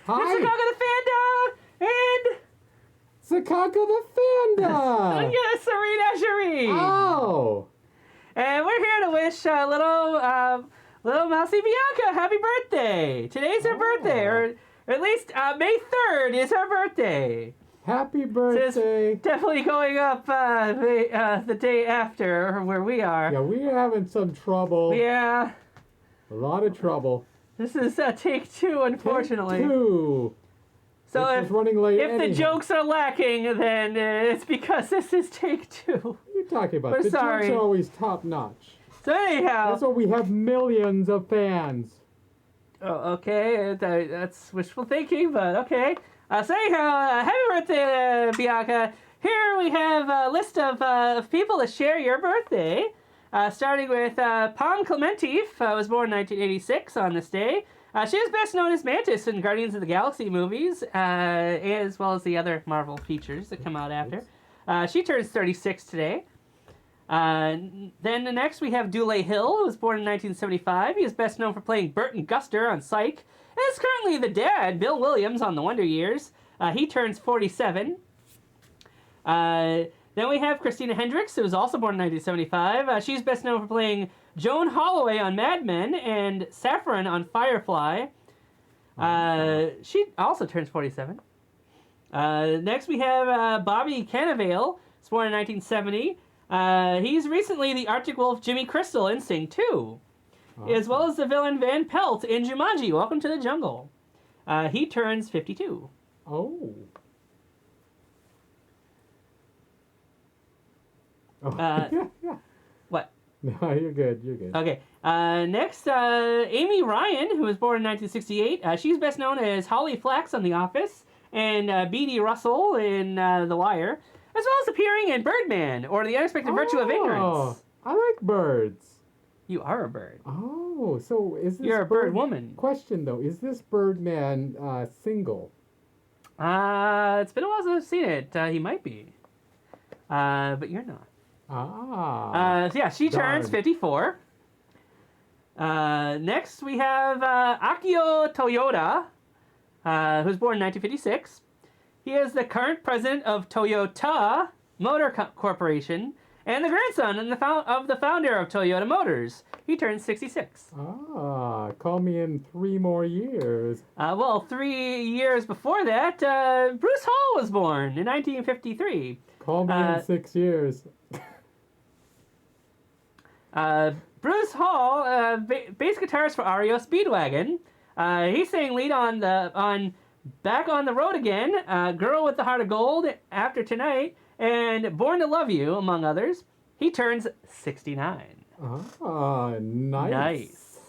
Hi. It's Akio the Fanda and Sakako the Fanda. yes, Serena Cherie. Oh. And we're here to wish little Mousy Bianca happy birthday. Today's her birthday, or at least May 3rd is her birthday. Happy birthday. So it's definitely going up the day after where we are. Yeah, we're having some trouble. Yeah. A lot of trouble. This is take two, unfortunately. Take two. So It's running late if the anyhow. jokes are lacking, then it's because this is take two. What are you talking about? We're The sorry. jokes are always top notch. So anyhow. That's why we have millions of fans. Oh, okay, that's wishful thinking, but okay. So anyhow, happy birthday, Bianca. Here we have a list of people to share your birthday. Starting with Pom Clementif, was born in 1986 on this day. She is best known as Mantis in Guardians of the Galaxy movies, as well as the other Marvel features that come out after. She turns 36 today. Then next we have Dule Hill, who was born in 1975. He is best known for playing Burton Guster on Psych, and is currently the dad, Bill Williams, on The Wonder Years. He turns 47. Then we have Christina Hendricks, who was also born in 1975. She's best known for playing Joan Holloway on Mad Men and Saffron on Firefly. She also turns 47. Next we have Bobby Cannavale, was born in 1970. He's recently the Arctic Wolf Jimmy Crystal in Sing 2, as well as the villain Van Pelt in Jumanji, Welcome to the Jungle. He turns 52. Oh. What? No, you're good. You're good. Okay. Next, Amy Ryan, who was born in 1968. She's best known as Holly Flax on The Office and Beadie Russell in The Wire, as well as appearing in Birdman or The Unexpected Virtue of Ignorance. I like birds. You are a bird. Oh, so is this You're a bird woman. Question though, is this Birdman single? It's been a while since I've seen it. He might be. But you're not. So yeah, she turns Darn. 54. Next we have Akio Toyota, who's born in 1956. He is the current president of Toyota Motor Corporation and the grandson and of the founder of Toyota Motors. He turns 66. Call me in 3 more years. Well, 3 years before that, Bruce Hall was born in 1953. Call me in 6 years. Bruce Hall, bass guitarist for REO Speedwagon. He sang lead on Back on the Road Again, Girl with the Heart of Gold, After Tonight, and Born to Love You, among others. He turns 69. Nice.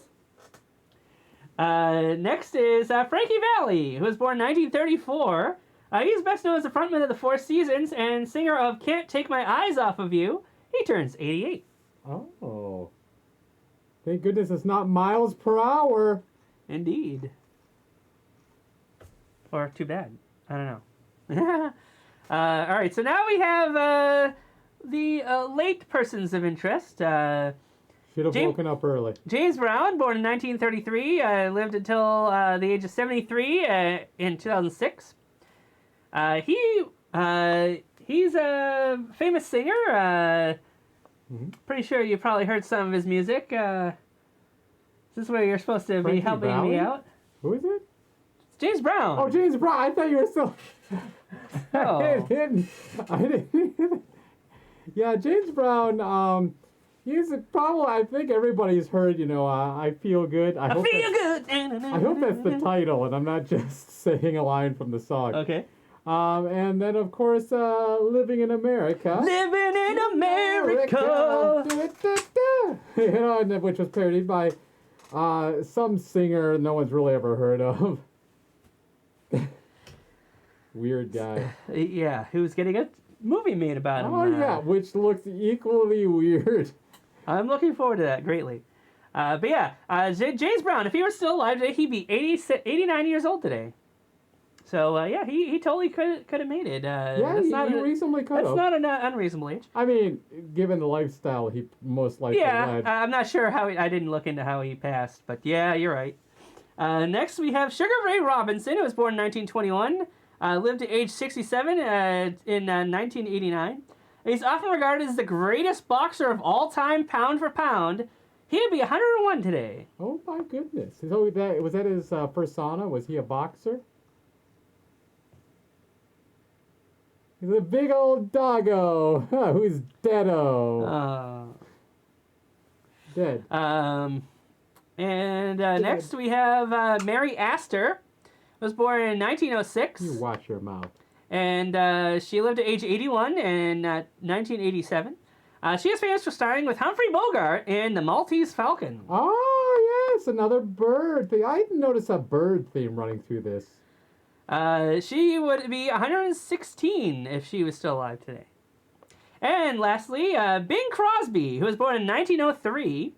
Next is Frankie Valli, who was born in 1934. He's best known as the frontman of the Four Seasons and singer of Can't Take My Eyes Off of You. He turns 88. Oh. Thank goodness it's not miles per hour. Indeed. Or too bad. I don't know. All right, so now we have the late persons of interest. Should have woken up early. James Brown, born in 1933, lived until the age of 73 in 2006. He's a famous singer. Pretty sure you probably heard some of his music. Is this where you're supposed to be Frankie helping Valli? me out? Who is it? It's James Brown. Oh, James Brown. I thought you were still... Oh. I didn't. Yeah, James Brown, he's probably, I think everybody's heard, I Feel Good. I hope that's the title, and I'm not just saying a line from the song. Okay. And then, of course, Living in America. Living in America. Which was parodied by some singer no one's really ever heard of. Weird guy. Yeah, who's getting a movie made about him. Oh, yeah, which looks equally weird. I'm looking forward to that greatly. But yeah, James Brown, if he were still alive today, he'd be 89 years old today. So, yeah, he totally could have made it. Yeah, he reasonably could have. That's not an unreasonable age. I mean, given the lifestyle, he most likely led. I'm not sure how I didn't look into how he passed, but yeah, you're right. Next, we have Sugar Ray Robinson, who was born in 1921, lived to age 67 in 1989. He's often regarded as the greatest boxer of all time, pound for pound. He would be 101 today. Oh my goodness! So was that his persona? Was he a boxer? He's a big old doggo who's deado. Dead. Next we have Mary Astor. Was born in 1906. You watch your mouth. And she lived to age 81 in 1987. She is famous for starring with Humphrey Bogart in The Maltese Falcon. Oh, yes, another bird thing. I didn't notice a bird theme running through this. She would be 116 if she was still alive today. And lastly, Bing Crosby, who was born in 1903.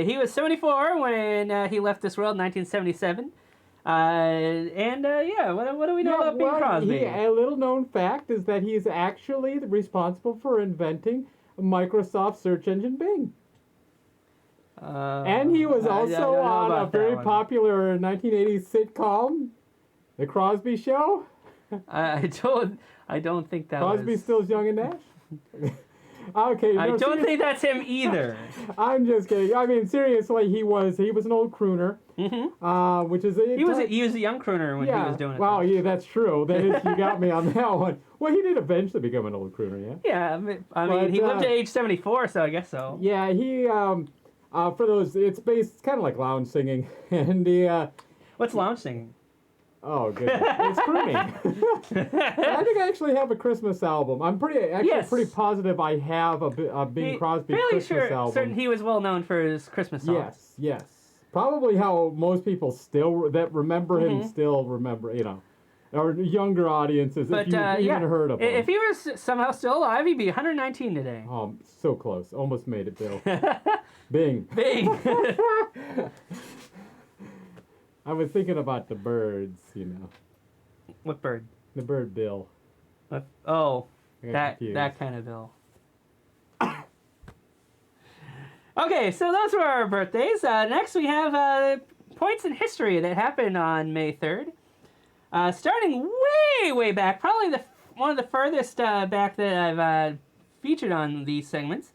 He was 74 when he left this world in 1977. What do we know about Bing Crosby? A little known fact is that he's actually responsible for inventing Microsoft search engine Bing. And he was also on a very popular 1980s sitcom, The Crosby Show. I don't think that Crosby's still young and Nash. Okay. I don't think that's him either. I'm just kidding. I mean, seriously, he was an old crooner. Mm-hmm. Which is he was a young crooner when he was doing it. Well, yeah, that's true. That is, you got me on that one. Well, he did eventually become an old crooner, yeah. Yeah, I mean, he lived to age 74, so I guess so. Yeah, he for those, it's kind of like lounge singing, and What's lounge singing? Oh, goodness. It's crooning. I think I actually have a Christmas album. I'm pretty positive I have a Bing Crosby Christmas album. Certain he was well known for his Christmas songs. Yes. Probably how most people that remember him still remember, or younger audiences, if you even heard of him. If he was somehow still alive, he'd be 119 today. Oh, so close. Almost made it, Bill. Bing. I was thinking about the birds, What bird? The bird Bill. That kind of Bill. Okay, so those were our birthdays. Next we have points in history that happened on May 3rd. Starting way back, probably one of the furthest back that I've featured on these segments.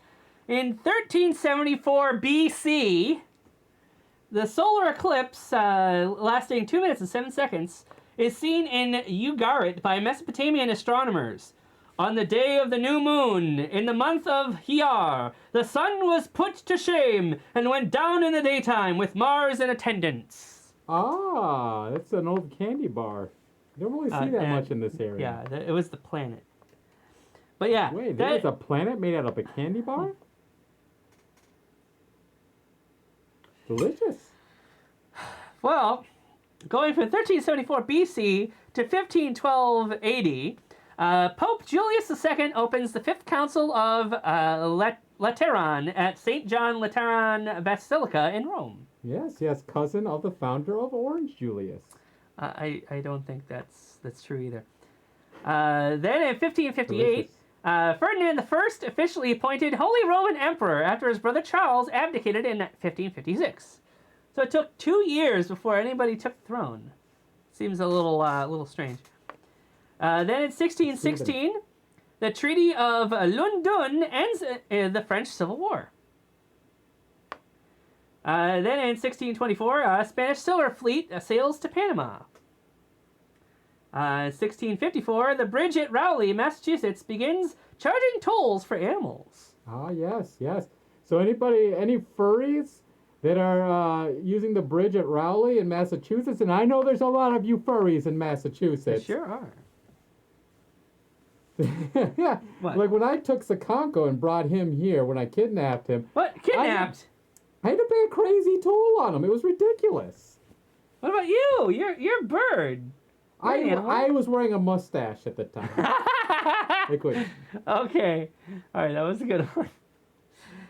In 1374 BC, the solar eclipse, lasting 2 minutes and 7 seconds, is seen in Ugarit by Mesopotamian astronomers. On the day of the new moon, in the month of Hiyar, the sun was put to shame and went down in the daytime with Mars in attendance. Ah, that's an old candy bar. You don't really see that much in this area. Yeah, it was the planet. But yeah. Wait, there was a planet made out of a candy bar? Delicious. Well, going from 1374 BC to 1512 AD, Pope Julius II opens the Fifth Council of Lateran at St. John Lateran Basilica in Rome. Yes, cousin of the founder of Orange Julius. I don't think that's true either. Then in 1558, Ferdinand I officially appointed Holy Roman Emperor after his brother Charles abdicated in 1556. So it took 2 years before anybody took the throne. Seems a little strange. Then in 1616, the Treaty of Lundun ends the French Civil War. Then in 1624, a Spanish silver fleet sails to Panama. 1654, the bridge at Rowley, Massachusetts, begins charging tolls for animals. Ah, yes. So any furries that are using the bridge at Rowley in Massachusetts, and I know there's a lot of you furries in Massachusetts. There sure are. Yeah, what? Like when I took Sakonko and brought him here, when I kidnapped him. What? Kidnapped? I had to pay a crazy toll on him. It was ridiculous. What about you? You're a bird. I was wearing a mustache at the time. Okay. All right, that was a good one.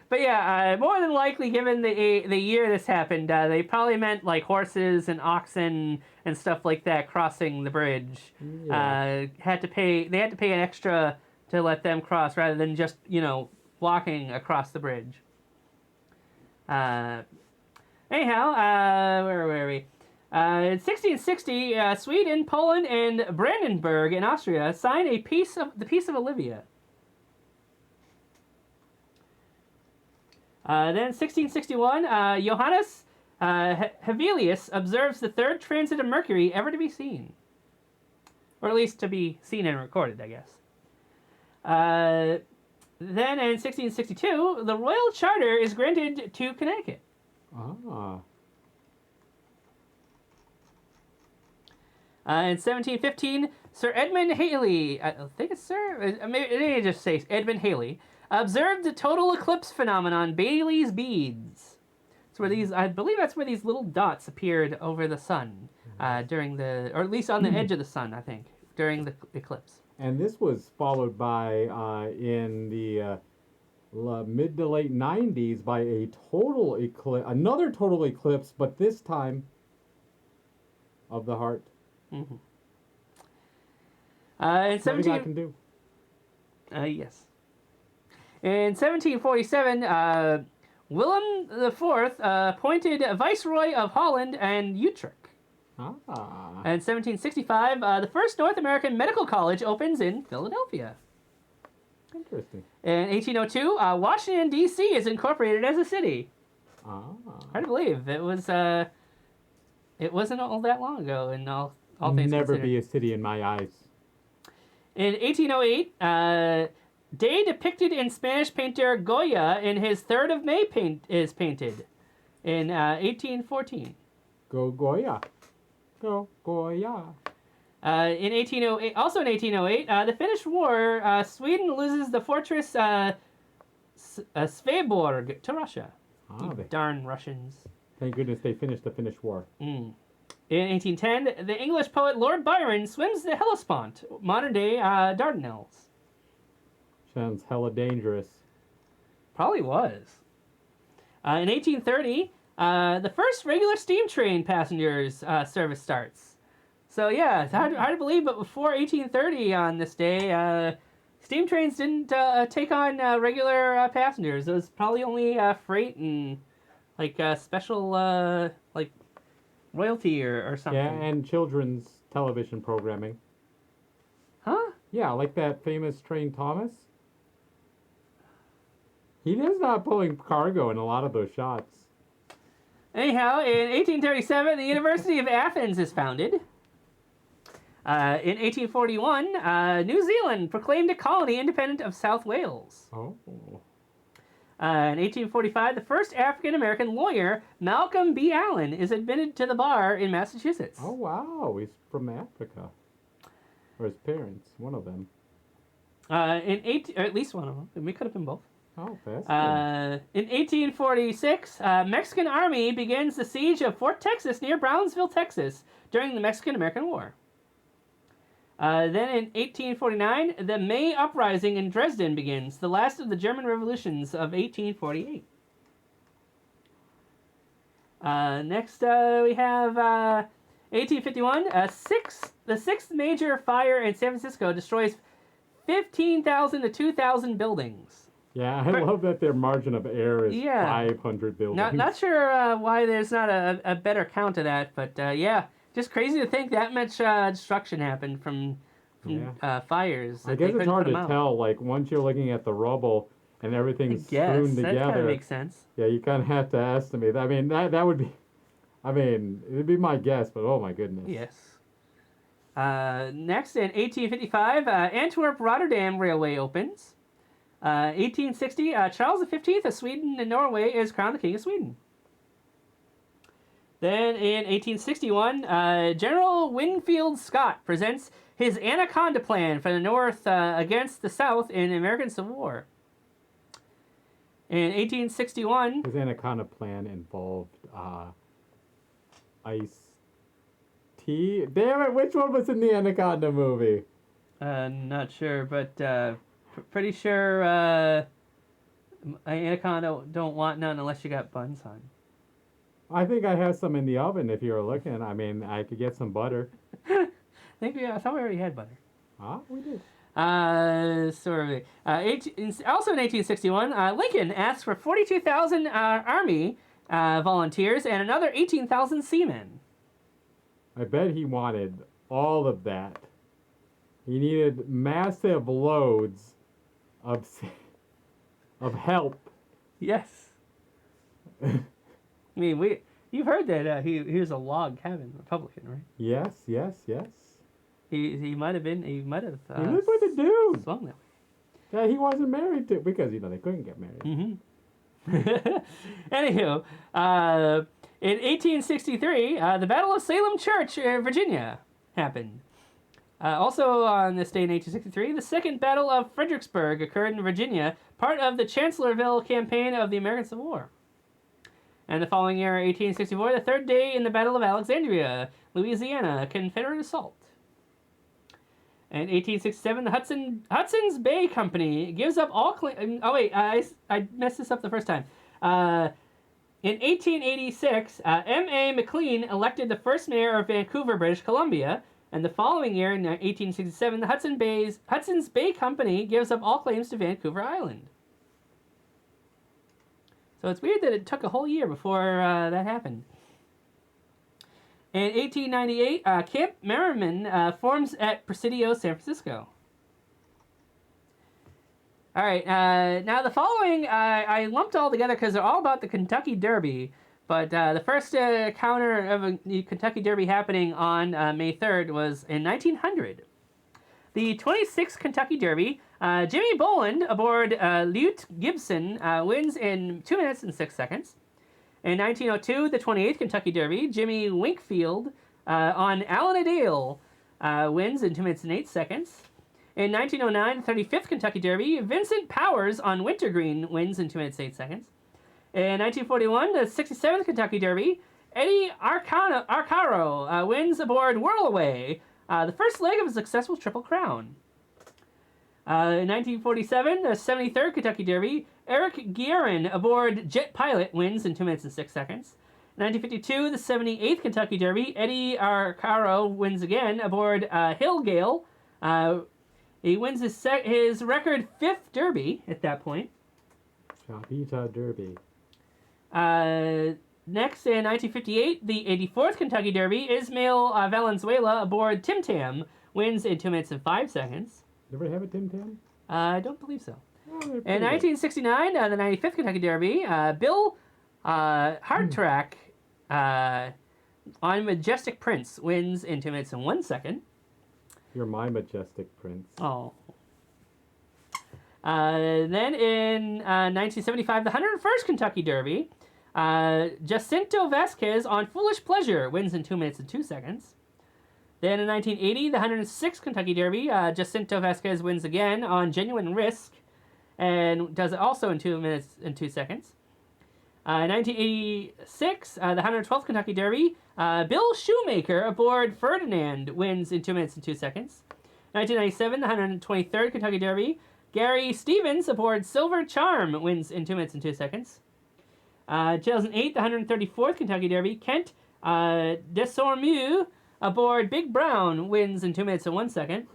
But yeah, more than likely, given the year this happened, they probably meant like horses and oxen and stuff like that crossing the bridge. Yeah. They had to pay an extra to let them cross rather than just walking across the bridge. Anyhow, where were we? In 1660, Sweden, Poland, and Brandenburg in Austria signed the Peace of Olivia. Then 1661, Johannes Hevelius observes the third transit of Mercury ever to be seen. Or at least to be seen and recorded, I guess. Then in 1662, the Royal Charter is granted to Connecticut. Ah. In 1715, Sir Edmund Halley, I think it's Sir, maybe just say Edmund Halley, observed the total eclipse phenomenon, Baily's Beads. It's where these, I believe that's where these little dots appeared over the sun during the, or at least on the edge of the sun, I think, during the eclipse. And this was followed by, in the mid to late 90s, by a total eclipse, another total eclipse, but this time of the heart. Mm-hmm. In Something I can do. Yes. In 1747, Willem IV appointed Viceroy of Holland and Utrecht. Ah. And 1765, the first North American medical college opens in Philadelphia. Interesting. In 1802, Washington, D.C. is incorporated as a city. Ah. Hard to believe. It wasn't all that long ago in all things Never considered. be a city in my eyes. In 1808, day depicted in Spanish painter Goya in his 3rd of May is painted. In 1814. Go Goya. Go Goya. In 1808, also in 1808, the Finnish War, Sweden loses the fortress Sveaborg to Russia. Darn Russians. Thank goodness they finished the Finnish War. In 1810, the English poet Lord Byron swims the Hellespont, modern-day Dardanelles. Sounds hella dangerous. Probably was. In 1830, the first regular steam train passengers service starts. So yeah, it's hard to believe, but before 1830 on this day, steam trains didn't take on regular passengers. It was probably only freight and like special like royalty or something. Yeah, and children's television programming. Huh? Yeah, like that famous Train Thomas. He is not pulling cargo in a lot of those shots. Anyhow, in 1837, the University of Athens is founded. In 1841, New Zealand proclaimed a colony independent of South Wales. Oh. In 1845, the first African-American lawyer, Malcolm B. Allen, is admitted to the bar in Massachusetts. Oh, wow. He's from Africa. Or his parents, one of them. Or at least one of them. We could have been both. Oh, that's In 1846, Mexican army begins the siege of Fort Texas near Brownsville, Texas, during the Mexican-American War. Then in 1849, the May Uprising in Dresden begins, the last of the German revolutions of 1848. Next, we have 1851. The sixth major fire in San Francisco destroys 15,000 to 2,000 buildings. Yeah, I love that their margin of error is 500 buildings. Not sure why there's not a better count of that, but yeah, just crazy to think that much destruction happened from fires. I guess it's hard to tell, like, once you're looking at the rubble and everything's strewn together. That kind of makes sense. Yeah, you kind of have to estimate. I mean, that would be, it'd be my guess, but oh my goodness. Yes. Next, in 1855, Antwerp-Rotterdam Railway opens. 1860, Charles V of Sweden and Norway is crowned the King of Sweden. Then in 1861, General Winfield Scott presents his Anaconda Plan for the North against the South in the American Civil War. In 1861... His Anaconda Plan involved iced tea. Damn it, which one was in the Anaconda movie? Not sure, but pretty sure Anaconda don't want none unless you got buns on. I think I have some in the oven if you're looking. I mean, I could get some butter. I thought we already had butter. Ah, we did. Also in 1861, Lincoln asks for 42,000 Army volunteers and another 18,000 seamen. I bet he wanted all of that. He needed massive loads of help. Yes. I mean, you've heard that he was a log cabin Republican, right? Yes. He might have been. He might have. He lived with a dude. Swung that way. Yeah, he wasn't married to because they couldn't get married. Mm-hmm. Anywho, in 1863, the Battle of Salem Church, Virginia, happened. Also on this day in 1863, the Second Battle of Fredericksburg occurred in Virginia, part of the Chancellorsville campaign of the American Civil War. And the following year, 1864, the third day in the Battle of Alexandria, Louisiana, a Confederate assault. And 1867, the Hudson's Bay Company gives up all claim. Oh wait, I messed this up the first time. In 1886, M.A. McLean elected the first mayor of Vancouver, British Columbia. And the following year, in 1867, the Hudson's Bay Company gives up all claims to Vancouver Island. So it's weird that it took a whole year before that happened. In 1898, Camp Merriman forms at Presidio, San Francisco. All right, now the following I lumped all together because they're all about the Kentucky Derby. But the first encounter of the Kentucky Derby happening on May 3rd was in 1900. The 26th Kentucky Derby, Jimmy Boland aboard Lute Gibson wins in 2 minutes and 6 seconds. In 1902, the 28th Kentucky Derby, Jimmy Winkfield on Alan-a-Dale wins in 2 minutes and 8 seconds. In 1909, the 35th Kentucky Derby, Vincent Powers on Wintergreen wins in 2 minutes and 8 seconds. In 1941, the 67th Kentucky Derby, Eddie Arcaro wins aboard Whirlaway, the first leg of a successful Triple Crown. In 1947, the 73rd Kentucky Derby, Eric Guerin aboard Jet Pilot wins in 2 minutes and 6 seconds. In 1952, the 78th Kentucky Derby, Eddie Arcaro wins again aboard Hillgale. He wins his record 5th Derby at that point. Chavita Derby. Next, in 1958, the 84th Kentucky Derby, Ismael Valenzuela aboard Tim Tam wins in 2 minutes and 5 seconds. You ever have a Tim Tam? I don't believe so. Oh, in 1969, the 95th Kentucky Derby, Bill Hardtrack on Majestic Prince wins in 2 minutes and 1 second. You're my Majestic Prince. Oh. Then in 1975, the 101st Kentucky Derby, Jacinto Vasquez on Foolish Pleasure wins in 2 minutes and 2 seconds. Then in 1980, the 106th Kentucky Derby, Jacinto Vasquez wins again on Genuine Risk and does it also in 2 minutes and 2 seconds. In 1986, the 112th Kentucky Derby, Bill Shoemaker aboard Ferdinand wins in 2 minutes and 2 seconds. 1997, the 123rd Kentucky Derby, Gary Stevens aboard Silver Charm wins in 2 minutes and 2 seconds. 2008, the 134th Kentucky Derby, Kent Desormeaux aboard Big Brown wins in 2 minutes and 1 second.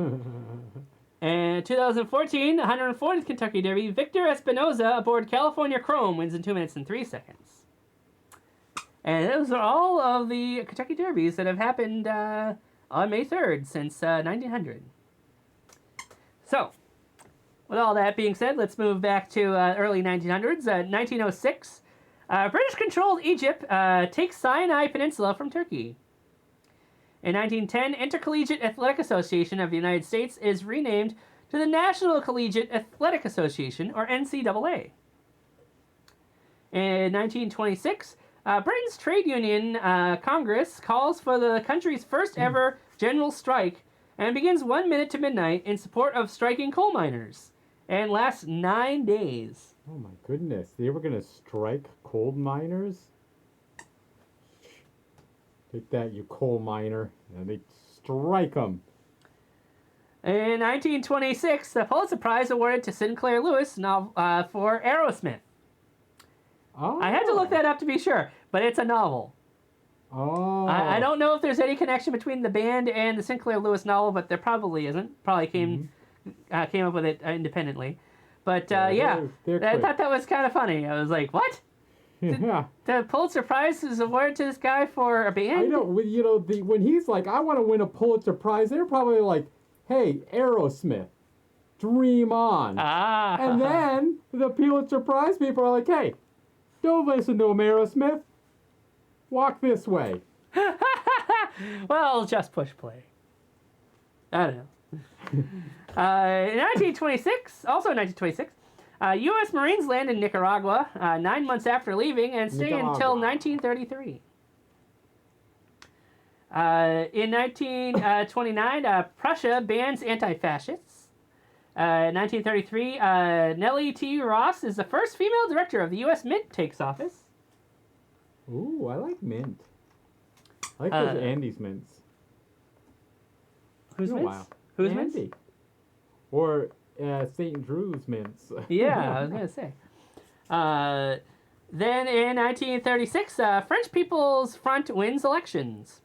And 2014, the 140th Kentucky Derby, Victor Espinoza aboard California Chrome wins in 2 minutes and 3 seconds. And those are all of the Kentucky Derbies that have happened on May 3rd since 1900. So, with all that being said, let's move back to early 1900s. 1906, British-controlled Egypt takes Sinai Peninsula from Turkey. In 1910, Intercollegiate Athletic Association of the United States is renamed to the National Collegiate Athletic Association, or NCAA. In 1926, Britain's trade union Congress calls for the country's first ever general strike and begins 1 minute to midnight in support of striking coal miners, and lasts 9 days. Oh my goodness, they were going to strike coal miners? Take that, you coal miner. And they strike them. In 1926, the Pulitzer Prize awarded to Sinclair Lewis for Aerosmith. Oh. I had to look that up to be sure, but it's a novel. Oh. I don't know if there's any connection between the band and the Sinclair Lewis novel, but there probably isn't. Probably came up with it independently. But I thought that was kind of funny. I was like, what? Yeah. The Pulitzer Prize is awarded to this guy for a band? I know. When he's like, I want to win a Pulitzer Prize, they're probably like, hey, Aerosmith, dream on. Ah. And then the Pulitzer Prize people are like, hey, don't listen to him, Aerosmith. Walk this way. Well, just push play. I don't know. In 1926, also in 1926, U.S. Marines land in Nicaragua 9 months after leaving and stay until 1933. In 1929, Prussia bans anti-fascists. In 1933, Nellie T. Ross is the first female director of the U.S. Mint takes office. Ooh, I like mint. I like those Andes mints. Who's mints? Wow. Who's Andy. mints? Or St. Drew's mints. Yeah, I was going to say. Then in 1936, French People's Front wins elections.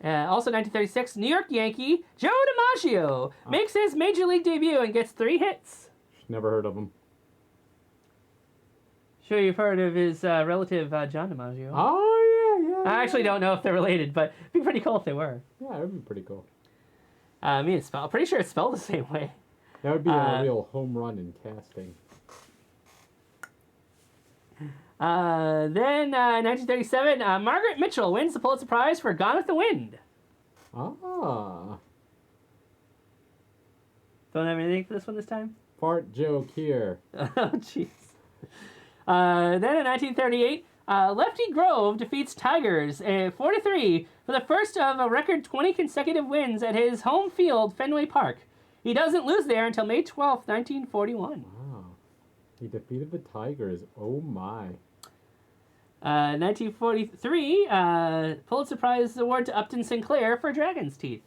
Also 1936, New York Yankee Joe DiMaggio makes his major league debut and gets 3 hits. Never heard of him. Sure you've heard of his relative, John DiMaggio. Oh, yeah. I actually don't know if they're related, but it'd be pretty cool if they were. Yeah, it would be pretty cool. I mean, I'm pretty sure it's spelled the same way. That would be a real home run in casting. Then, 1937, Margaret Mitchell wins the Pulitzer Prize for Gone with the Wind. Ah. Don't have anything for this one this time? Fart joke here. Oh, jeez. Then in 1938, Lefty Grove defeats Tigers 4-3 for the first of a record 20 consecutive wins at his home field, Fenway Park. He doesn't lose there until May 12th, 1941. Wow. He defeated the Tigers. Oh, my. 1943, Pulitzer Prize award to Upton Sinclair for Dragon's Teeth.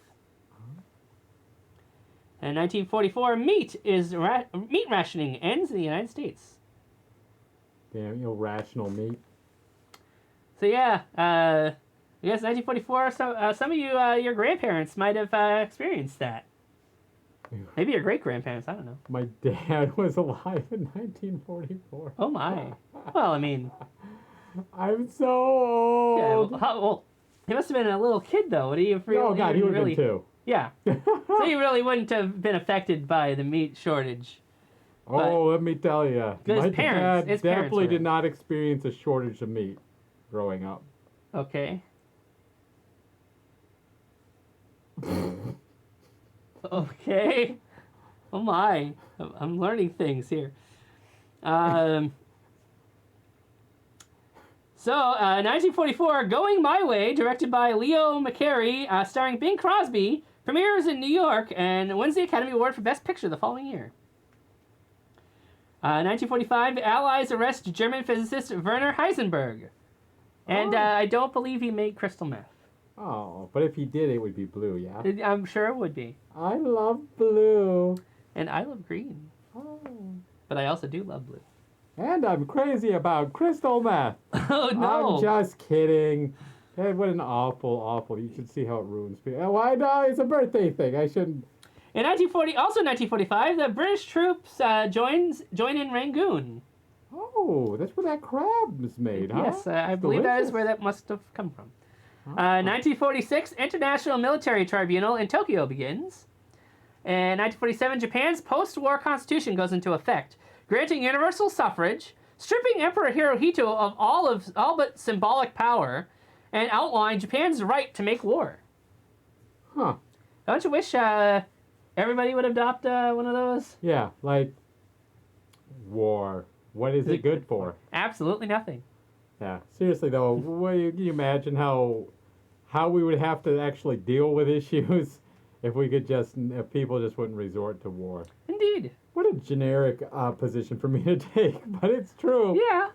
And 1944, meat rationing ends in the United States. Damn, irrational meat. So yeah, I guess 1944. So some of you, your grandparents might have experienced that. Maybe your great grandparents. I don't know. My dad was alive in 1944. Oh my. Well, I mean. I'm so old. Yeah. Well, he must have been a little kid though. Would he have really? Oh God, he would have really, been too. Yeah. So he really wouldn't have been affected by the meat shortage. Oh, let me tell you, my dad his definitely parents did not experience a shortage of meat growing up. Okay. Okay. Oh my. I'm learning things here. So, 1944, Going My Way, directed by Leo McCarey, starring Bing Crosby, premieres in New York and wins the Academy Award for Best Picture the following year. 1945, Allies arrest German physicist Werner Heisenberg. And I don't believe he made crystal meth. Oh, but if he did, it would be blue, yeah? I'm sure it would be. I love blue. And I love green. Oh. But I also do love blue. And I'm crazy about crystal meth. Oh, no. I'm just kidding. Hey, what an awful. You should see how it ruins people. Why not? It's a birthday thing. I shouldn't. In 1945, the British troops join in Rangoon. Oh, that's where that crab was made, huh? Yes, I believe that is where that must have come from. 1946, International Military Tribunal in Tokyo begins. In 1947, Japan's post-war constitution goes into effect, granting universal suffrage, stripping Emperor Hirohito of all but symbolic power, and outlawing Japan's right to make war. Huh. Don't you wish everybody would adopt one of those? Yeah, like war. What is it good for? Absolutely nothing. Yeah, seriously though, can you imagine how we would have to actually deal with issues if people just wouldn't resort to war? Indeed. What a generic position for me to take, but it's true. Yeah.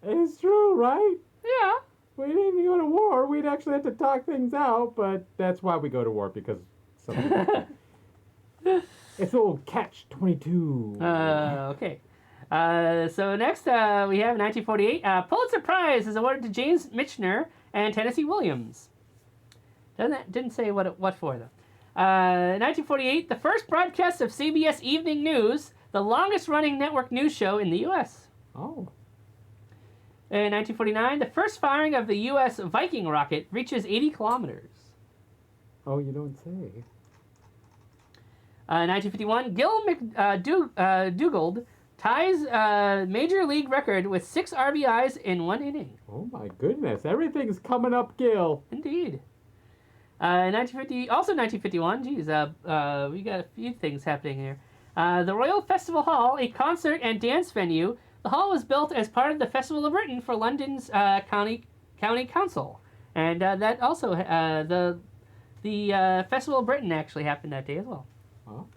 It's true, right? Yeah. We didn't go to war. We'd actually have to talk things out, but that's why we go to war, because it's a little catch-22. Okay. So next we have 1948. Pulitzer Prize is awarded to James Michener and Tennessee Williams. Didn't say what for though. 1948, the first broadcast of CBS Evening News, the longest-running network news show in the U.S. Oh. In 1949, the first firing of the U.S. Viking rocket reaches 80 kilometers. Oh, you don't say. In 1951, Gil McDougald ties major league record with 6 RBIs in 1 inning. Oh my goodness, everything's coming up, Gil. Indeed. In 1951, geez, we got a few things happening here. The Royal Festival Hall, a concert and dance venue. The hall was built as part of the Festival of Britain for London's county council, and that also the Festival of Britain actually happened that day as well. Oh.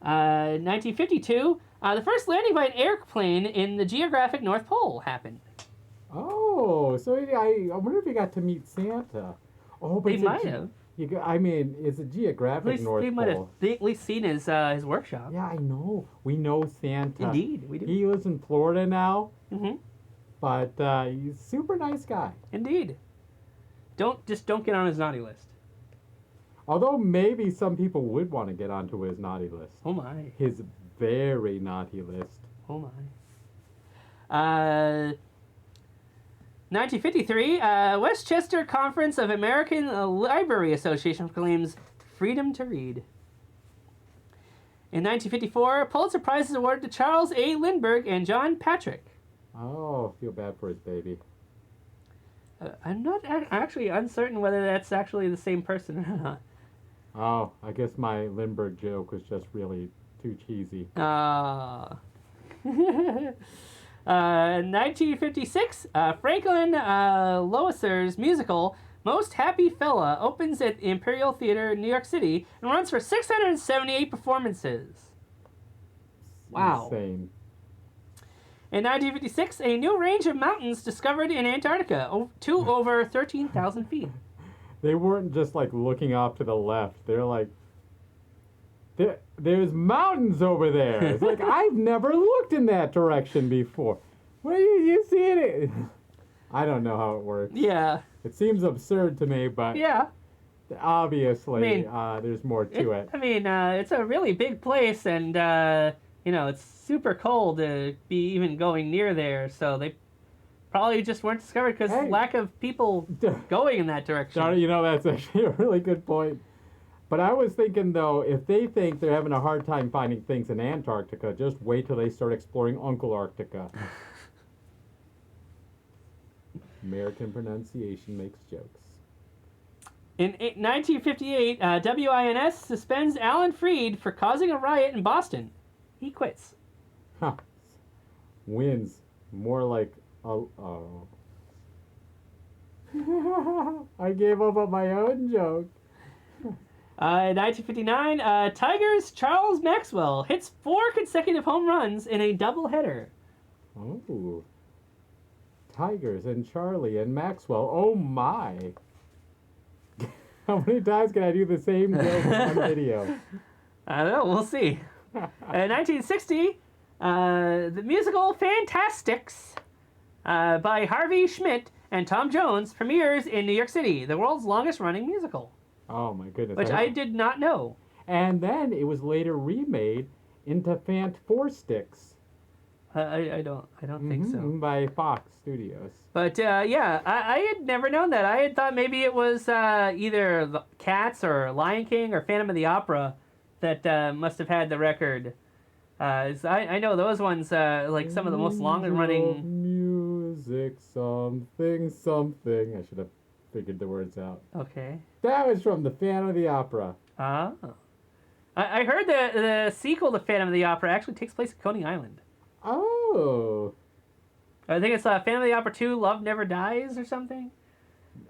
1952, the first landing by an airplane in the geographic North Pole happened. Oh, so I wonder if you got to meet Santa. Oh, but They might have. I mean, it's a geographic North They Pole. might have at least seen his workshop. Yeah, I know. We know Santa. Indeed, we do. He lives in Florida now, Mm-hmm. but he's a super nice guy. Indeed. Don't get on his naughty list. Although maybe some people would want to get onto his naughty list. Oh my. His very naughty list. Oh my. 1953, Westchester Conference of American Library Association proclaims freedom to read. In 1954, Pulitzer Prize is awarded to Charles A. Lindbergh and John Patrick. Oh, feel bad for his baby. I'm not actually uncertain whether that's actually the same person or not. Oh, I guess my Lindbergh joke was just really too cheesy. 1956, Franklin Loesser's musical Most Happy Fella opens at the Imperial Theater in New York City and runs for 678 performances. Wow. Insane. In 1956, a new range of mountains discovered in Antarctica to over 13,000 feet. They weren't just like looking off to the left. They're like, there's mountains over there. It's like, I've never looked in that direction before. Where you seeing it? I don't know how it works. Yeah. It seems absurd to me, but Yeah. obviously there's more to it. I mean, it's a really big place, and it's super cold to be even going near there. So they probably just weren't discovered because lack of people going in that direction. That's actually a really good point. But I was thinking, though, if they think they're having a hard time finding things in Antarctica, just wait till they start exploring Uncle Arctica. American pronunciation makes jokes. In 1958, WINS suspends Alan Freed for causing a riot in Boston. He quits. Huh. Wins. More like... Oh. I gave up on my own joke. In 1959, Tigers' Charles Maxwell hits 4 consecutive home runs in a doubleheader. Oh. Tigers and Charlie and Maxwell. Oh my. How many times can I do the same joke on video? I don't know. We'll see. In 1960, the musical Fantastics by Harvey Schmidt and Tom Jones premieres in New York City, the world's longest-running musical. Oh my goodness. Which I did not know. And then it was later remade into Fant Four Sticks. I don't think so. By Fox Studios. But I had never known that. I had thought maybe it was either the Cats or Lion King or Phantom of the Opera that must have had the record. I know those ones, like some of the most long-running... Music, something. I should have figured the words out. Okay. That was from the Phantom of the Opera. Oh. I heard that the sequel to Phantom of the Opera actually takes place at Coney Island. Oh. I think it's Phantom of the Opera 2, Love Never Dies or something.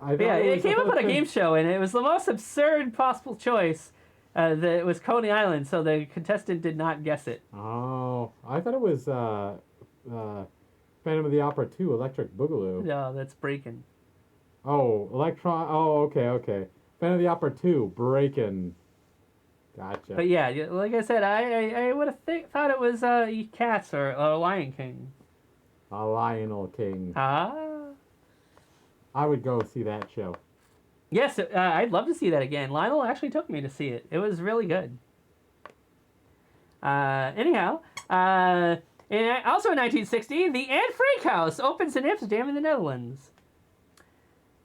It came up on a game show, and it was the most absurd possible choice. That it was Coney Island, so the contestant did not guess it. Oh. I thought it was Phantom of the Opera 2, Electric Boogaloo. No, that's Breakin'. Oh, okay. Phantom of the Opera 2, Breakin'. Gotcha. But yeah, like I said, I would have thought it was Cats or Lion King. A Lionel King. Ah. I would go see that show. Yes, I'd love to see that again. Lionel actually took me to see it. It was really good. Anyhow, And also in 1960, the Anne Frank House opens in Amsterdam in the Netherlands.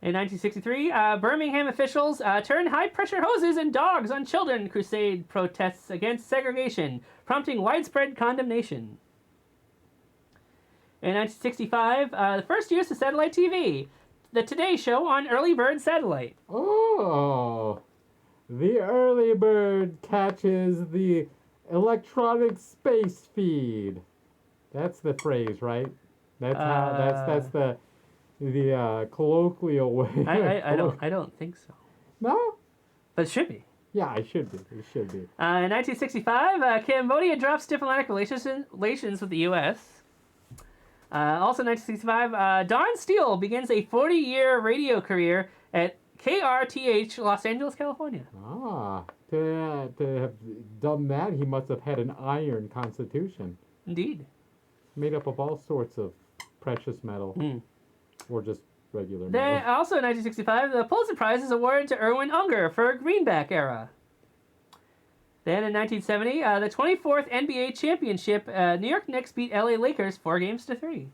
In 1963, Birmingham officials turn high-pressure hoses and dogs on children crusade protests against segregation, prompting widespread condemnation. In 1965, the first use of satellite TV, the Today Show on early bird satellite. Oh, the early bird catches the electronic space feed. That's the phrase, right? That's the colloquial way. I don't think so. No? But it should be. Yeah, it should be. It should be. In 1965, Cambodia drops diplomatic relations with the U.S. Also in 1965, Don Steele begins a 40-year radio career at KRTH, Los Angeles, California. Ah, to have done that, he must have had an iron constitution. Indeed. Made up of all sorts of precious metal. Or just regular Then, metal. also in 1965, the Pulitzer Prize is awarded to Erwin Unger for Greenback era. Then in 1970, the 24th NBA championship, New York Knicks beat LA Lakers 4-3.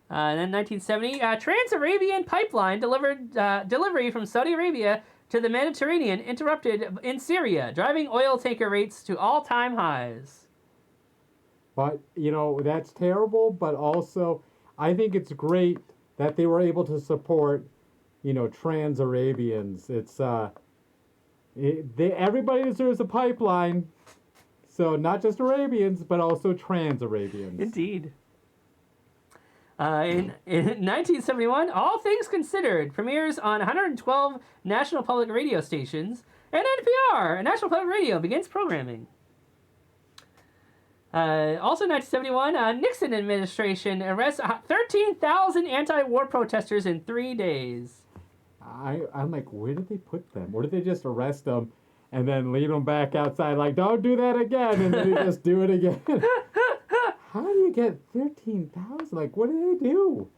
And then 1970, Trans-Arabian pipeline delivery from Saudi Arabia to the Mediterranean interrupted in Syria, driving oil tanker rates to all-time highs. But, that's terrible, but also I think it's great that they were able to support, trans-Arabians. It's, everybody deserves a pipeline, so not just Arabians, but also trans-Arabians. Indeed. In 1971, All Things Considered premieres on 112 national public radio stations, and NPR, National Public Radio, begins programming. Also in 1971, Nixon administration arrests 13,000 anti-war protesters in 3 days. I'm like, where did they put them? Or did they just arrest them and then leave them back outside like, don't do that again, and then they just do it again? How do you get 13,000? Like, what do they do?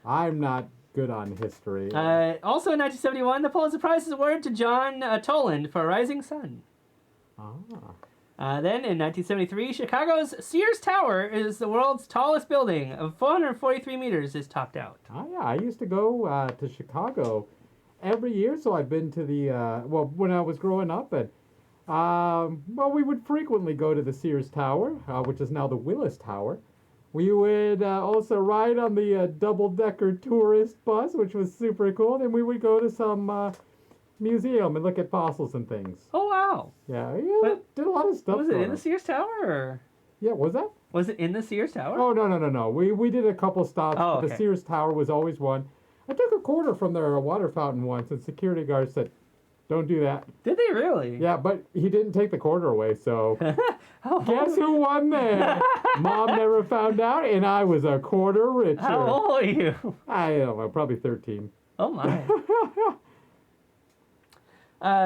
I'm not good on history. Also in 1971, the Pulitzer Prize is awarded to John Toland for Rising Sun. Then in 1973, Chicago's Sears Tower is the world's tallest building of 443 meters is topped out. Oh, yeah. I used to go to Chicago every year, so I've been to the, when I was growing up, and, we would frequently go to the Sears Tower, which is now the Willis Tower. We would also ride on the double-decker tourist bus, which was super cool, and we would go to some museum and look at fossils and things. Oh, wow. Yeah, did a lot of stuff. Was it in the Sears Tower? Or? Yeah, was that? Was it in the Sears Tower? Oh, no. We did a couple stops. Oh, okay. The Sears Tower was always one. I took a quarter from their water fountain once, and security guards said, don't do that. Did they really? Yeah, but he didn't take the quarter away, so guess who won there? Mom never found out, and I was a quarter richer. How old are you? I don't know, probably 13. Oh, my.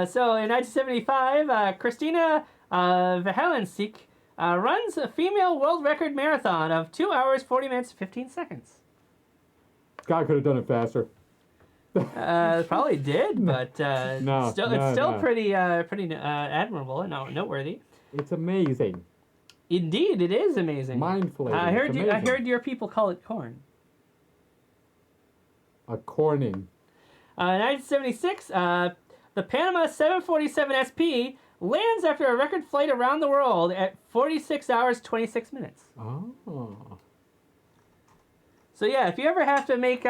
So in 1975, Christina Vahelensik runs a female world record marathon of 2 hours, 40 minutes, 15 seconds. God could have done it faster. Probably did, but No, it's still pretty admirable and noteworthy. It's amazing. Indeed, it is amazing. Mind-flaying. I heard your people call it corn. A corning. In 1976, the Panama 747 SP lands after a record flight around the world at 46 hours, 26 minutes. Oh. So yeah, if you ever have to make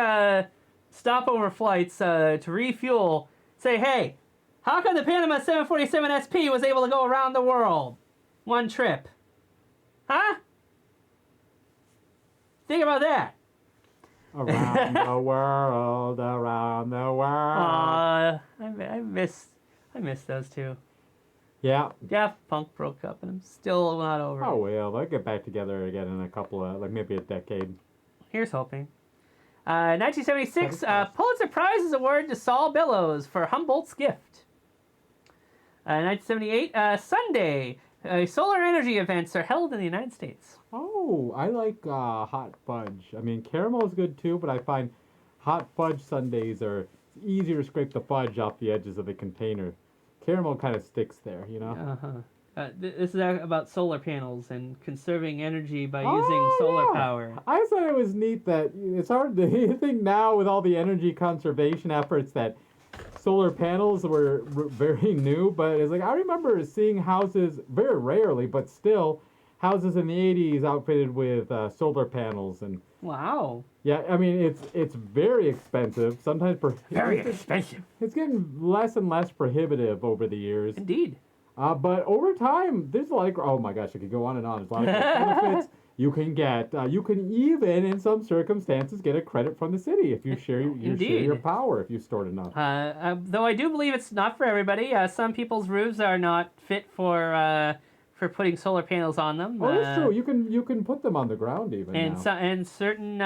stopover flights to refuel, say, hey, how come the Panama 747 SP was able to go around the world? One trip. Huh? Think about that. Around the world, around the world. I miss those two. Yeah. Daft Punk broke up, and I'm still not over it. Oh, well, they'll get back together again in a couple of, maybe a decade. Here's hoping. 1976, Pulitzer Prize is awarded to Saul Bellows for Humboldt's Gift. 1978, Sunday, solar energy events are held in the United States. Oh, I like hot fudge. I mean, caramel is good too, but I find hot fudge sundaes are easier to scrape the fudge off the edges of the container. caramel kind of sticks there, you know. This is about solar panels and conserving energy by using solar power. I thought it was neat that it's hard to think now with all the energy conservation efforts that solar panels were very new, but it's like I remember seeing houses very rarely, but still houses in the 80s outfitted with solar panels and. Wow. Yeah, I mean it's very expensive. Sometimes very expensive. It's getting less and less prohibitive over the years. Indeed. But over time, there's a lot of oh my gosh, I could go on and on. There's a lot of benefits you can get. You can even, in some circumstances, get a credit from the city if you share your power if you stored enough. Though I do believe it's not for everybody. Some people's roofs are not fit for putting solar panels on them. Oh, that's true. You can put them on the ground even. And certain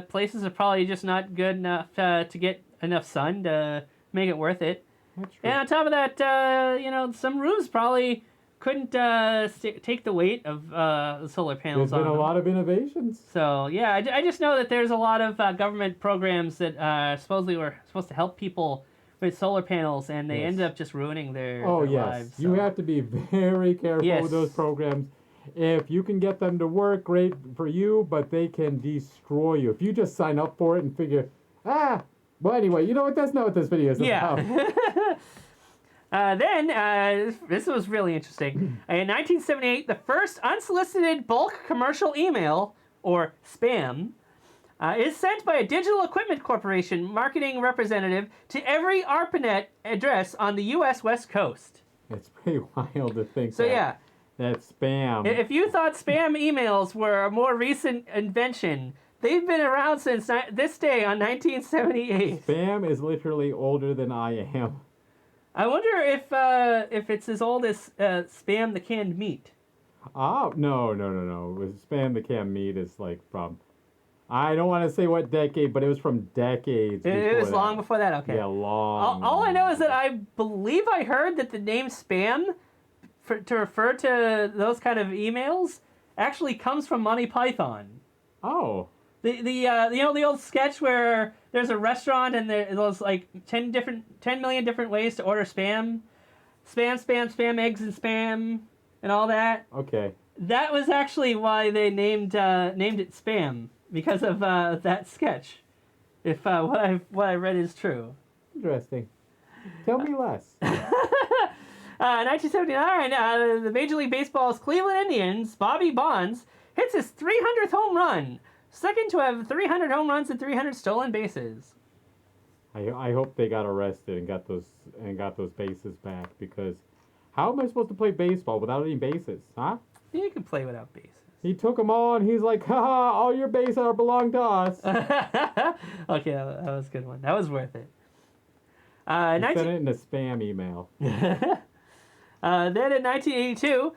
places are probably just not good enough to get enough sun to make it worth it. That's true. And on top of that, some roofs probably couldn't take the weight of the solar panels. There's been a lot of innovations. So yeah, I just know that there's a lot of government programs that supposedly were supposed to help people with solar panels, and they ended up just ruining their lives. So. You have to be very careful with those programs. If you can get them to work, great for you, but they can destroy you. If you just sign up for it and figure, well, anyway, you know what? That's not what this video is about. This was really interesting. In 1978, the first unsolicited bulk commercial email, or spam, is sent by a digital equipment corporation marketing representative to every ARPANET address on the U.S. West Coast. It's pretty wild to think that spam. If you thought spam emails were a more recent invention, they've been around since this day on 1978. Spam is literally older than I am. I wonder if it's as old as Spam the Canned Meat. Oh, no. Spam the Canned Meat is like from... I don't want to say what decade, but it was from decades before It was that. long before that? Okay. Yeah, long. All I know is that I believe I heard that the name Spam, to refer to those kind of emails, actually comes from Monty Python. Oh. The old sketch where there's a restaurant and there's like 10 million different ways to order spam eggs and spam and all that. Okay. That was actually why they named it Spam, because of that sketch. If what I read is true. Interesting. Tell me less. 1979, the Major League Baseball's Cleveland Indians, Bobby Bonds, hits his 300th home run. Second to have 300 home runs and 300 stolen bases. I hope they got arrested and got those bases back, because how am I supposed to play baseball without any bases, huh? You can play without bases. He took them all and he's like, haha, all your bases belong to us. Okay, that was a good one. That was worth it. Sent it in a spam email. Then in 1982,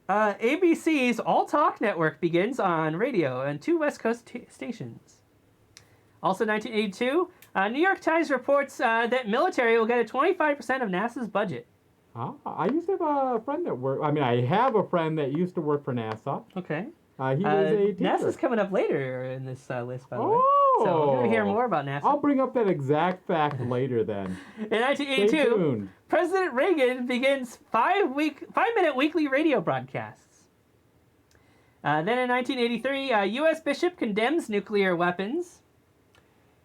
ABC's All Talk Network begins on radio and 2 West Coast stations. Also 1982, New York Times reports that military will get a 25% of NASA's budget. I used to have a friend I have a friend that used to work for NASA. Okay. He was a teacher. NASA's coming up later in this list, by the way. So we're going to hear more about NASA. I'll bring up that exact fact later then. In 1982, President Reagan begins 5-minute weekly radio broadcasts. Then in 1983, U.S. Bishop condemns nuclear weapons.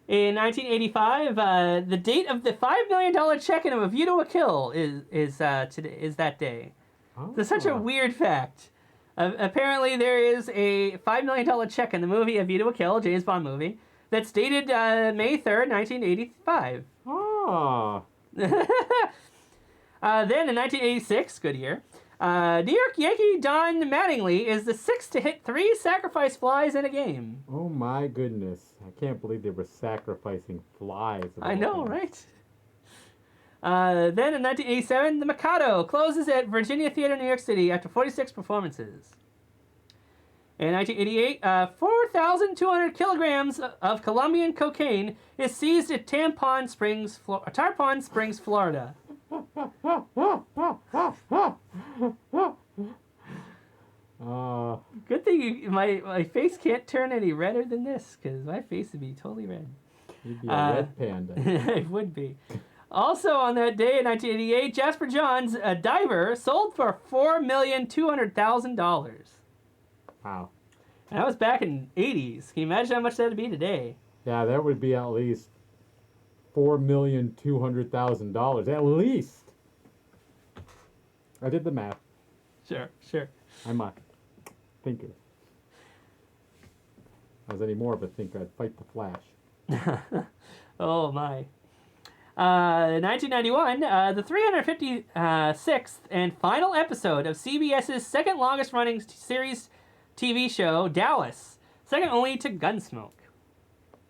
In 1985, the date of the $5 million check-in of A View to a Kill is that day. Oh. There's such a weird fact. Apparently, there is a $5 million check in the movie A View to a Kill, James Bond movie, that's dated May 3rd, 1985. Oh. Then in 1986, good year, New York Yankee Don Mattingly is the 6th to hit 3 sacrifice flies in a game. Oh my goodness. I can't believe they were sacrificing flies. I know, right? Then in 1987, The Mikado closes at Virginia Theater, New York City after 46 performances. In 1988, 4,200 kilograms of Colombian cocaine is seized at Tarpon Springs, Florida. Good thing my face can't turn any redder than this, because my face would be totally red. You'd be a red panda. It would be. Also on that day in 1988, Jasper Johns, a diver, sold for $4,200,000. Wow. And that was back in the 80s. Can you imagine how much that would be today? Yeah, that would be at least $4,200,000. At least. I did the math. Sure. I'm a thinker. If I was any more of a thinker, I'd fight the Flash. Oh, my. 1991, the 356th and final episode of CBS's second longest running series TV show, Dallas, second only to Gunsmoke.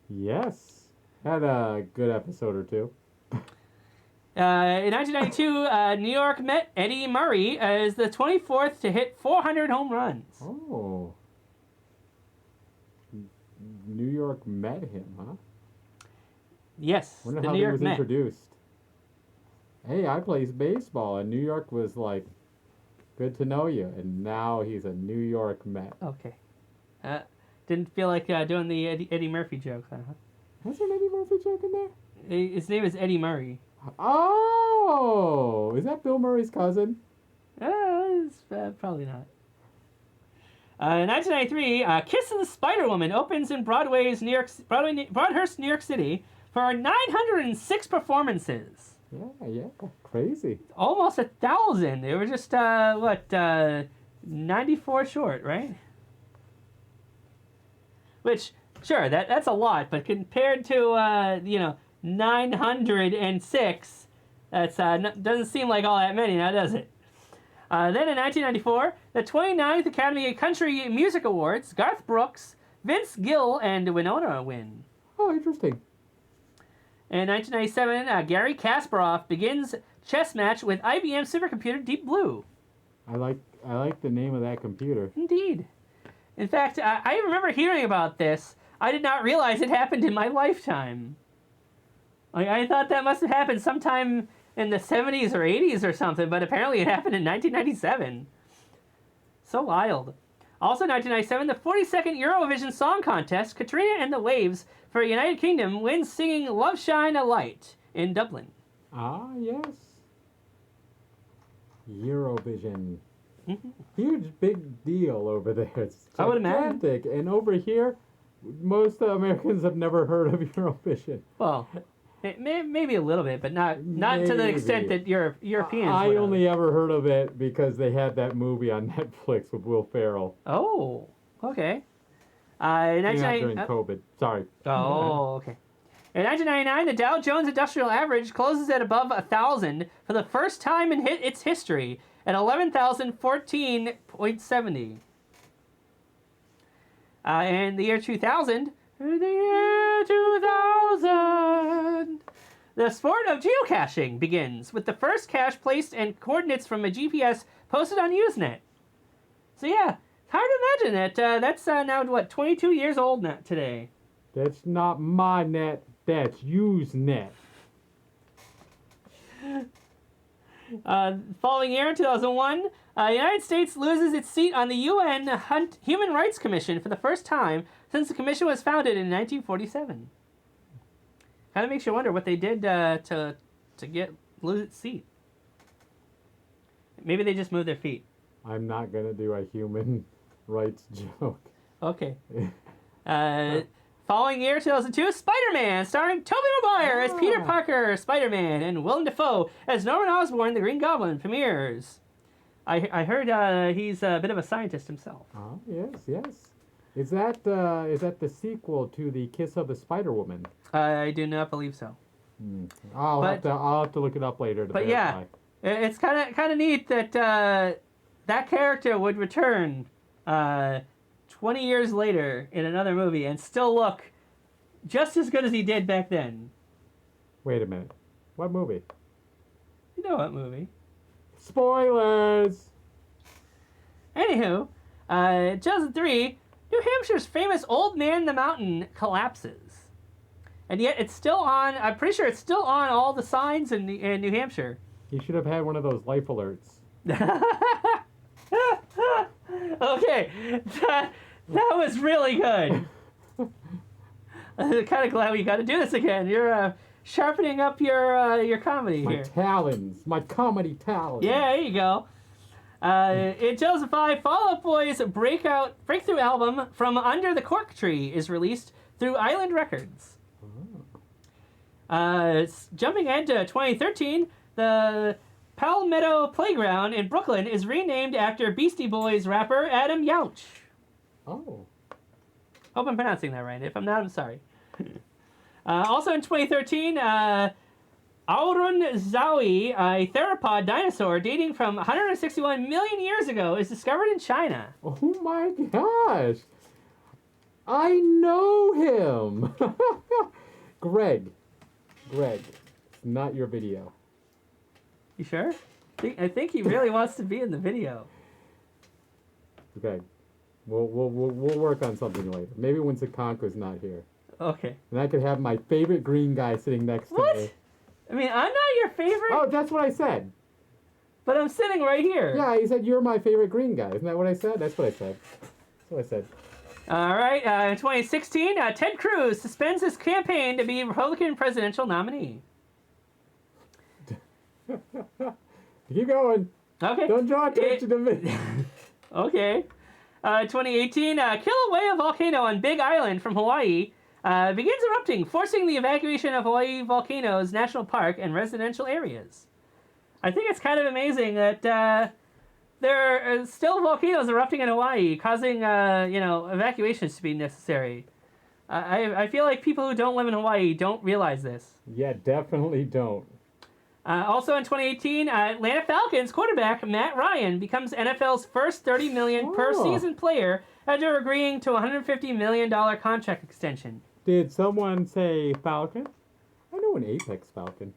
Yes. Had a good episode or two. In 1992, New York Met Eddie Murray is the 24th to hit 400 home runs. Oh. New York met him, huh? Yes, Wonder the how New he York was Met. introduced. Hey, I plays baseball, and New York was like, good to know you. And now he's a New York Met. Okay. Didn't feel like doing the Eddie Murphy joke, huh? Was there an Eddie Murphy joke in there? His name is Eddie Murray. Oh! Is that Bill Murray's cousin? Probably not. In 1993, Kiss of the Spider Woman opens in Broadway's Broadhurst, New York City for 906 performances. Yeah, crazy. Almost 1,000. They were just 94 short, right? Which, sure, that's a lot, but compared to 906, that's doesn't seem like all that many now, does it? Then in 1994, the 29th Academy of Country Music Awards, Garth Brooks, Vince Gill, and Winona win. Oh, interesting. In 1997, Gary Kasparov begins chess match with IBM supercomputer Deep Blue. I like the name of that computer. Indeed. In fact, I remember hearing about this. I did not realize it happened in my lifetime. I thought that must have happened sometime in the 70s or 80s or something, but apparently it happened in 1997. So wild. Also 1997, the 42nd Eurovision Song Contest, Katrina and the Waves for United Kingdom wins singing Love Shine a Light in Dublin. Ah, yes. Eurovision. Mm-hmm. Huge, big deal over there. It's I would imagine. gigantic. And over here, most Americans have never heard of Eurovision. Well, maybe a little bit, but not to the extent that Europeans I would only have. ever heard of it because they had that movie on Netflix with Will Ferrell. Oh, okay. Not during COVID. Sorry. Oh, okay. In 1999, the Dow Jones Industrial Average closes at above 1,000 for the first time in its history at 11,014.70. In the year 2000, the sport of geocaching begins with the first cache placed and coordinates from a GPS posted on Usenet. So yeah, it's hard to imagine that that's now, 22 years old now today. That's not my net. That's Usenet. Following year, in 2001, the United States loses its seat on the UN Human Rights Commission for the first time since the commission was founded in 1947. Kind of makes you wonder what they did to lose its seat. Maybe they just moved their feet. I'm not going to do a human rights joke. Okay. Following year, 2002, Spider-Man, starring Tobey Maguire as Peter Parker, Spider-Man, and Willem Dafoe as Norman Osborn, the Green Goblin, premieres. I heard he's a bit of a scientist himself. Oh, yes. Is that the sequel to the Kiss of the Spider Woman? I do not believe so. I'll have to look it up later. But verify. Yeah, it's kind of neat that that character would return 20 years later in another movie and still look just as good as he did back then. Wait a minute. What movie? You know what movie? Spoilers! Anywho, 2003, New Hampshire's famous Old Man in the Mountain collapses. And yet it's still on, I'm pretty sure it's still on all the signs in New Hampshire. He should have had one of those life alerts. Okay, that was really good. I'm kind of glad we got to do this again. You're sharpening up your comedy My here. talons. My comedy talons. Yeah, there you go. In 2005, Fall Out Boy's breakthrough album From Under the Cork Tree is released through Island Records. Jumping ahead to 2013, the Palmetto Playground in Brooklyn is renamed after Beastie Boys rapper Adam Yauch. Oh. Hope I'm pronouncing that right. If I'm not, I'm sorry. Also in 2013, Aurunzawi, a theropod dinosaur dating from 161 million years ago, is discovered in China. Oh my gosh. I know him. Greg, it's not your video. You sure? I think he really wants to be in the video. Okay. We'll work on something later. Maybe when Sakanko's not here. Okay. And I could have my favorite green guy sitting next to me. What? I mean, I'm not your favorite. Oh, that's what I said. But I'm sitting right here. Yeah, he said you're my favorite green guy. Isn't that what I said? That's what I said. That's what I said. All right. In 2016, Ted Cruz suspends his campaign to be Republican presidential nominee. Keep going. Okay. Don't draw attention to me. Okay. 2018, Kilauea volcano on Big Island from Hawaii begins erupting, forcing the evacuation of Hawaii Volcanoes National Park and residential areas. I think it's kind of amazing that there are still volcanoes erupting in Hawaii, causing evacuations to be necessary. I feel like people who don't live in Hawaii don't realize this. Yeah, definitely don't. Also in 2018, Atlanta Falcons quarterback Matt Ryan becomes NFL's first $30 million per season player after agreeing to a $150 million contract extension. Did someone say Falcon? I know an Apex Falcon.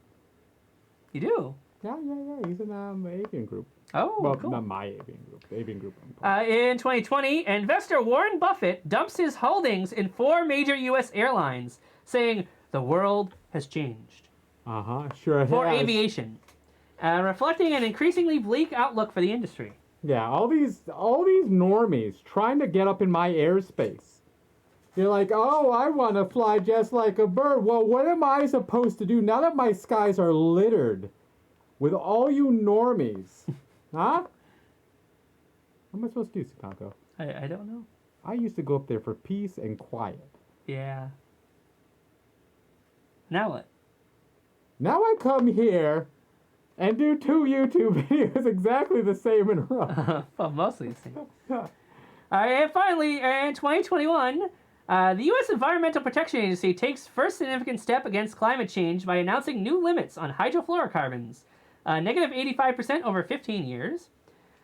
You do? Yeah. He's in the avian group. Oh, well, cool. not my avian group. The avian group. In 2020, investor Warren Buffett dumps his holdings in 4 major U.S. airlines, saying the world has changed. Sure has. For aviation, reflecting an increasingly bleak outlook for the industry. Yeah, all these normies trying to get up in my airspace. You're like, oh, I want to fly just like a bird. Well, what am I supposed to do now that my skies are littered with all you normies? Huh? What am I supposed to do, Sakanko? I don't know. I used to go up there for peace and quiet. Yeah. Now what? Now I come here and do 2 YouTube videos exactly the same in a row. Well, mostly the same. And finally, in 2021, the U.S. Environmental Protection Agency takes first significant step against climate change by announcing new limits on hydrofluorocarbons, negative 85% over 15 years.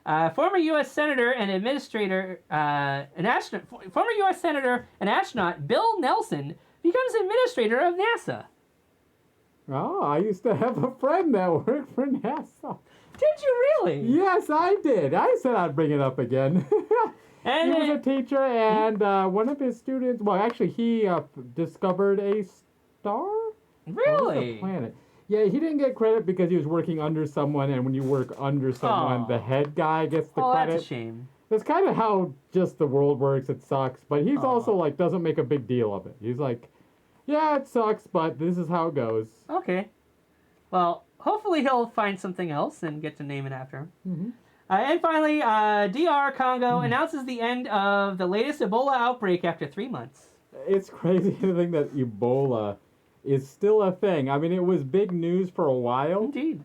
Former U.S. Senator and former U.S. Senator and astronaut Bill Nelson becomes administrator of NASA. Oh, I used to have a friend that worked for NASA. Did you really? Yes, I did. I said I'd bring it up again. And he was a teacher, and one of his students, well, actually, he discovered a star? Really? A planet. Yeah, he didn't get credit because he was working under someone, and when you work under someone, the head guy gets the credit. That's a shame. That's kind of how just the world works. It sucks. But he's also, like, doesn't make a big deal of it. He's like, yeah, it sucks, but this is how it goes. Okay. Well, hopefully he'll find something else and get to name it after him. Mm-hmm. And finally, DR Congo announces the end of the latest Ebola outbreak after 3 months. It's crazy to think that Ebola is still a thing. I mean, it was big news for a while. Indeed.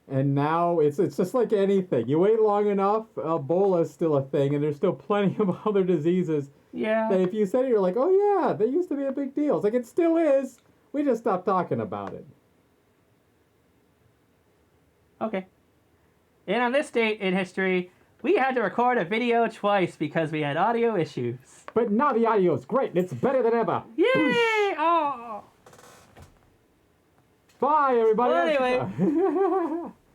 And now it's just like anything. You wait long enough, Ebola is still a thing, and there's still plenty of other diseases. Yeah. That if you said it, you're like, oh yeah, they used to be a big deal. It's like, it still is. We just stopped talking about it. Okay. And on this date in history, we had to record a video twice because we had audio issues. But now the audio is great. It's better than ever. Yay! Oh! Bye, everybody. Well, anyway.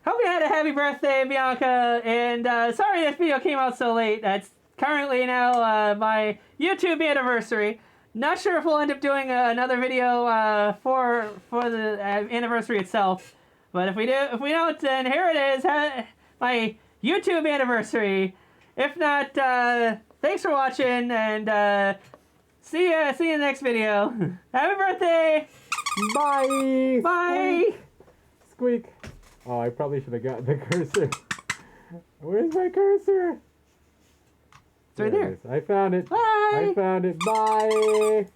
Hope you had a happy birthday, Bianca. And sorry this video came out so late. That's currently now my YouTube anniversary. Not sure if we'll end up doing another video for the anniversary itself. But if we don't, then here it is, my YouTube anniversary. If not, thanks for watching, and see you in the next video. Happy birthday! Bye. Bye. Squeak. Oh, I probably should have gotten the cursor. Where's my cursor? It's right there. It is. I found it. Bye. I found it. Bye.